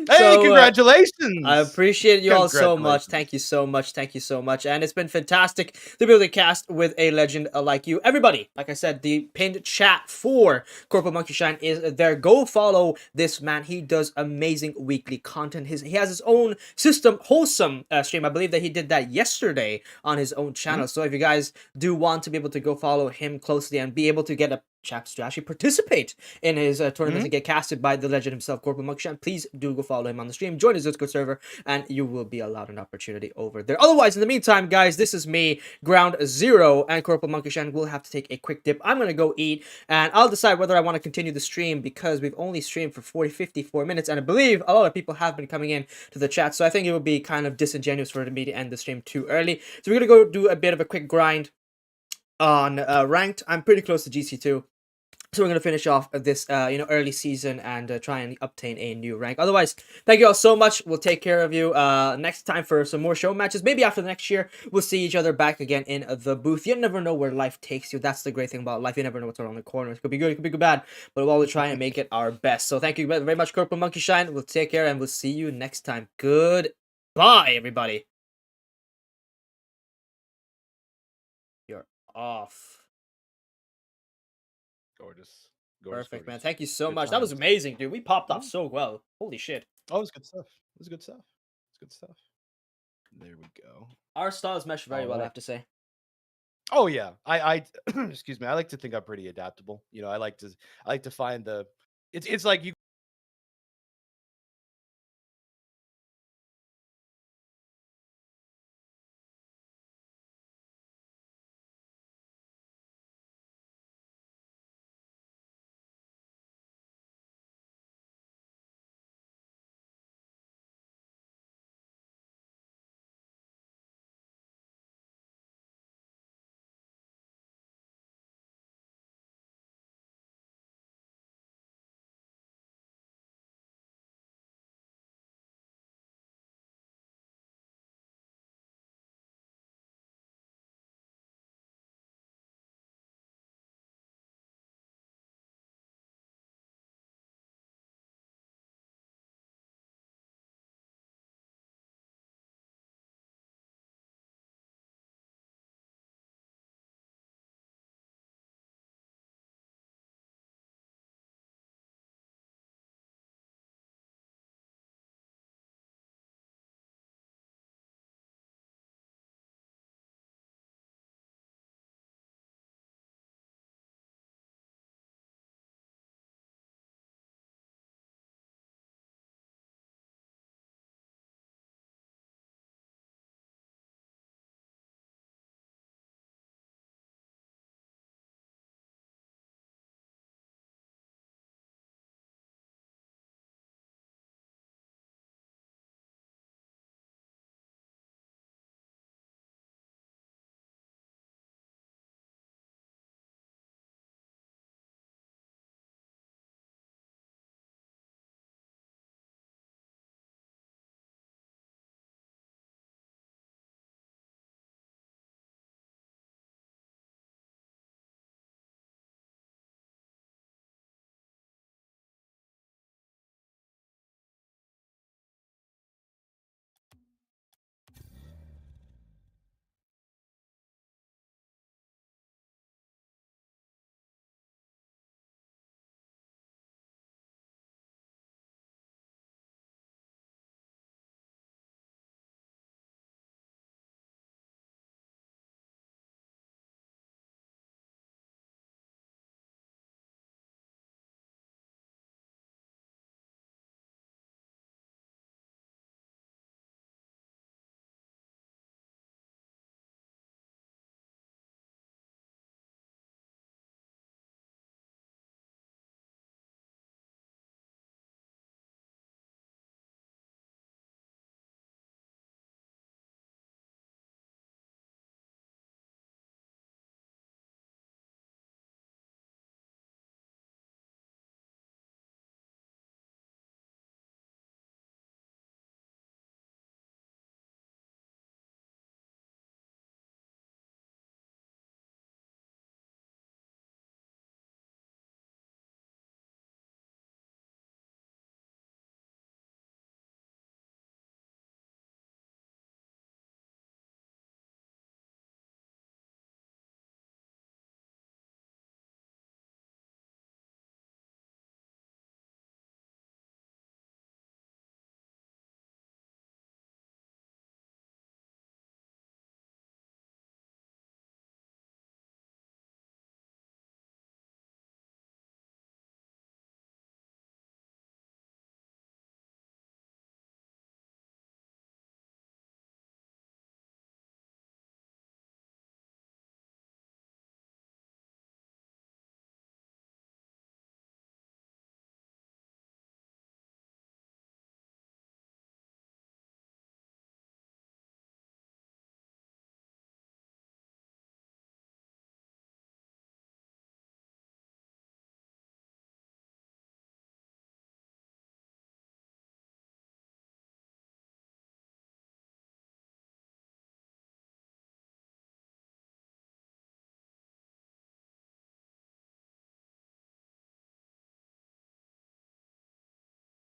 Hey, congratulations! I appreciate you all so much. Congratulations. Thank you so much. Thank you so much. And it's been fantastic to be able to cast with a legend like you. Everybody, like I said, the pinned chat for Corporal Monkey Shine is there. Go follow this man. He does amazing weekly content. He has his own system, wholesome stream. I believe that he did that yesterday on his own channel. So if you guys do want to be able to go follow him closely and be able to get a chance to actually participate in his tournaments and get casted by the legend himself, Corporal Monkey Shine, please do go follow him on the stream, join his Discord server, and you will be allowed an opportunity over there. Otherwise, in the meantime, guys, this is me, GroundZero, and Corporal Monkey Shine will have to take a quick dip. I'm gonna go eat, and I'll decide whether I want to continue the stream because we've only streamed for 54 minutes, and I believe a lot of people have been coming in to the chat, so I think it would be kind of disingenuous for me to end the stream too early. So we're gonna go do a bit of a quick grind on ranked. I'm pretty close to GC2. So we're going to finish off this, early season and try and obtain a new rank. Otherwise, thank you all so much. We'll take care of you next time for some more show matches. Maybe after the next year, we'll see each other back again in the booth. You never know where life takes you. That's the great thing about life. You never know what's around the corner. It could be good, it could be bad, but we'll always try and make it our best. So thank you very much, Corporal Monkey Shine. We'll take care and we'll see you next time. Goodbye, everybody. You're off. Gorgeous. Perfect, man. Thank you so Good much. That was times. amazing, dude. We popped off so well. Holy shit. Oh, it was good stuff. It was good stuff. It's good stuff. There we go. Our styles mesh very well, I Alright. have to say. Oh yeah. I excuse me. I like to think I'm pretty adaptable. You know, I like to find the it's like you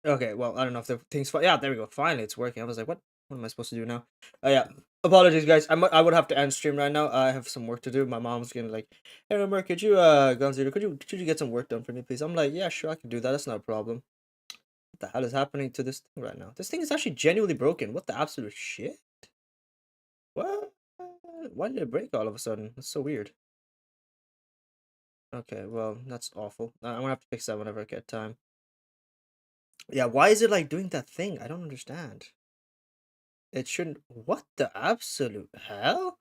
Okay, well, I don't know if the thing's yeah, there we go. Finally, it's working. I was like, what am I supposed to do now? Yeah, apologies, guys. I would have to end stream right now. I have some work to do. My mom's gonna like, hey, Remember, could you GroundZero, could you get some work done for me, please? I'm like, yeah, sure, I can do that. That's not a problem. What the hell is happening to this thing right now? This thing is actually genuinely broken. What the absolute shit? What? Why did it break all of a sudden? That's so weird. Okay, well, that's awful. I'm gonna have to fix that whenever I get time. Yeah, why is it like doing that thing? I don't understand. It shouldn't. What the absolute hell?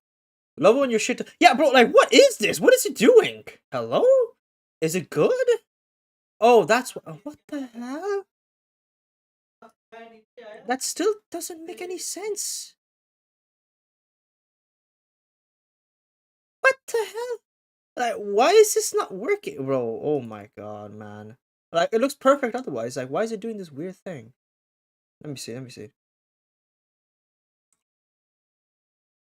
Love when your shit. Yeah, bro. Like, what is this? What is it doing? Hello? Is it good? Oh, that's what the hell? That still doesn't make any sense. What the hell? Like, why is this not working, bro? Oh my god, man. Like, it looks perfect otherwise. Like, why is it doing this weird thing? Let me see. Let me see.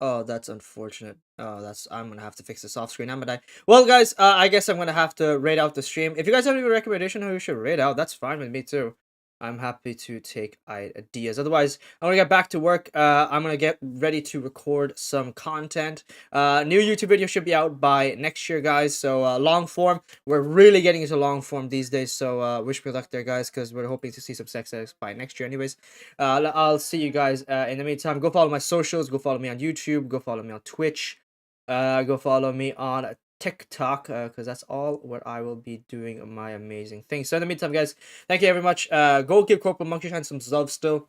Oh, that's unfortunate. Oh, I'm gonna have to fix this off screen. I'm gonna die. Well, guys, I guess I'm gonna have to raid out the stream. If you guys have any recommendation how you should raid out, that's fine with me too. I'm happy to take ideas. Otherwise, I'm gonna get back to work. I'm gonna get ready to record some content. New YouTube video should be out by next year, guys. So long form. We're really getting into long form these days. So wish me luck there, guys, because we're hoping to see some success by next year. Anyways, I'll see you guys in the meantime. Go follow my socials. Go follow me on YouTube. Go follow me on Twitch. Go follow me on TikTok, because that's all where I will be doing my amazing things. So in the meantime, guys, thank you very much. Go give Corporal Monkey Shine some love still.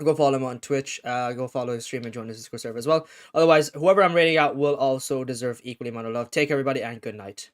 Go follow him on Twitch. Go follow his stream and join his Discord server as well. Otherwise, whoever I'm rating out will also deserve equally amount of love. Take care, everybody, and good night.